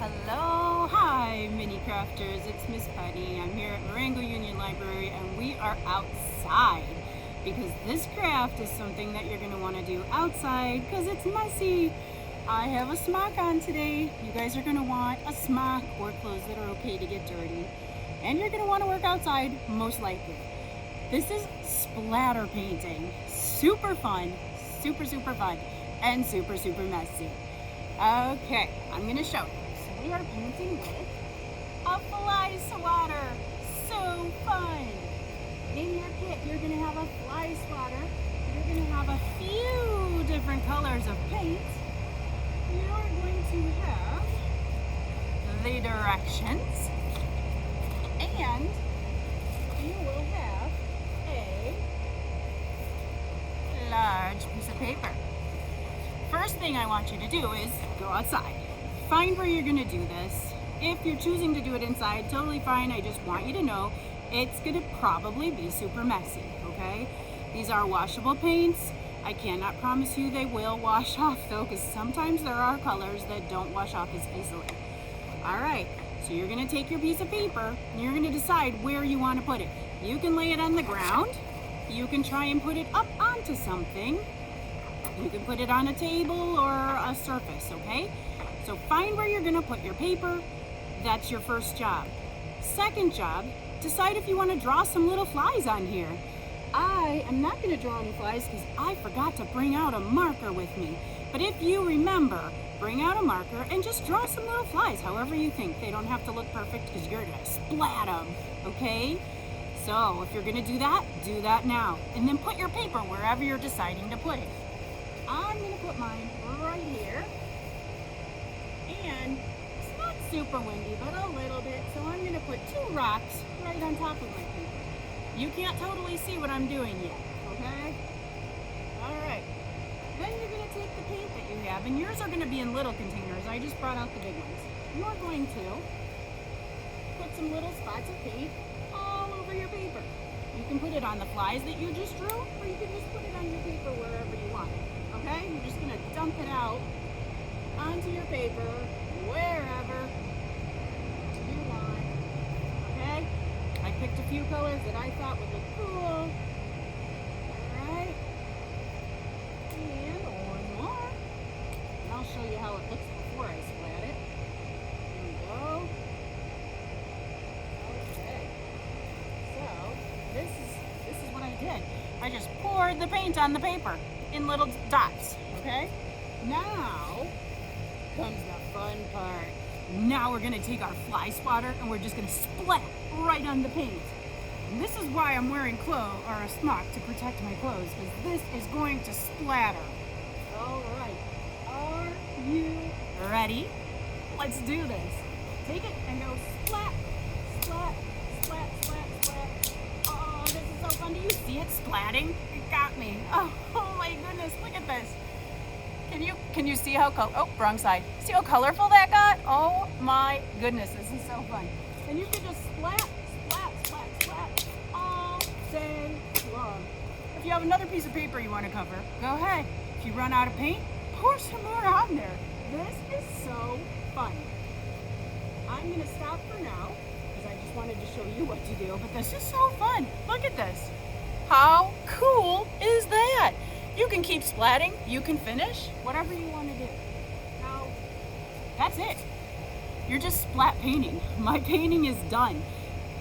Hello, hi mini crafters, it's Miss Patty. I'm here at Marengo-Union Library and we are outside because this craft is something that you're going to want to do outside because it's messy. I have a smock on today. You guys are going to want a smock or clothes that are okay to get dirty, and you're going to want to work outside most likely. This is splatter painting. Super fun, super fun, and super messy. Okay, I'm going to show you. So we are painting with a fly swatter. So fun. In your kit, you're going to have a fly swatter. You're going to have a few different colors of paint. You're going to have the directions, and you will have a large piece of paper. First thing I want you to do is go outside. Find where you're going to do this. If you're choosing to do it inside, totally fine. I just want you to know it's going to probably be super messy, okay? These are washable paints. I cannot promise you they will wash off though, because sometimes there are colors that don't wash off as easily. All right, so you're going to take your piece of paper and you're going to decide where you want to put it. You can lay it on the ground. You can try and put it up onto something. You can put it on a table or a surface, okay? So find where you're gonna put your paper. That's your first job. Second job, decide if you wanna draw some little flies on here. I am not gonna draw any flies because I forgot to bring out a marker with me. But if you remember, bring out a marker and just draw some little flies, however you think. They don't have to look perfect because you're gonna splat them, okay? So if you're gonna do that now. And then put your paper wherever you're deciding to put it. I'm going to put mine right here, and it's not super windy, but a little bit, so I'm going to put two rocks right on top of my paper. You can't totally see what I'm doing yet, okay? Alright, then you're going to take the paint that you have, and yours are going to be in little containers. I just brought out the big ones. You're going to put some little spots of paint all over your paper. You can put it on the flies that you just drew, or you can just put it on your paper wherever you want. Okay, you're just going to dump it out onto your paper, wherever you want. Okay, I picked a few colors that I thought would look cool. Alright, and one more. And I'll show you how it looks before I splat it. Here we go. Okay, so this is what I did. I just poured the paint on the paper in little dots, okay? Now comes the fun part. Now we're gonna take our fly swatter and we're just gonna splat right on the paint. And this is why I'm wearing clothes or a smock to protect my clothes, because this is going to splatter. All right, are you ready? Let's do this. Take it and go splat, splat, splat, splat, splat. Oh, this is so fun. Do you see it splatting? It got me. Oh my goodness, look at this. Can you see how wrong side. See how colorful that got? Oh my goodness, this is so fun. And you can just splat, splat, splat, splat all day long. If you have another piece of paper you want to cover, go ahead. If you run out of paint, pour some more on there. This is so fun. I'm going to stop for now because I just wanted to show you what to do, but this is so fun. Look at this. How cool is that? You can keep splatting, you can finish, whatever you want to do. Now, that's it. You're just splat painting. My painting is done.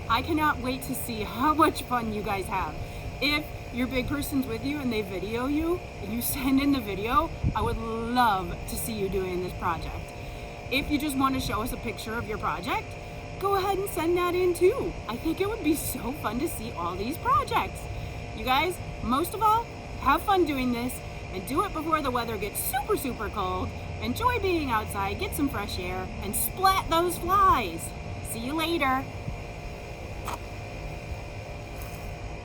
I cannot wait to see how much fun you guys have. If your big person's with you and they video you, and you send in the video, I would love to see you doing this project. If you just want to show us a picture of your project, go ahead and send that in too. I think it would be so fun to see all these projects. You guys, most of all, have fun doing this and do it before the weather gets super cold. Enjoy being outside, get some fresh air, and splat those flies. See you later.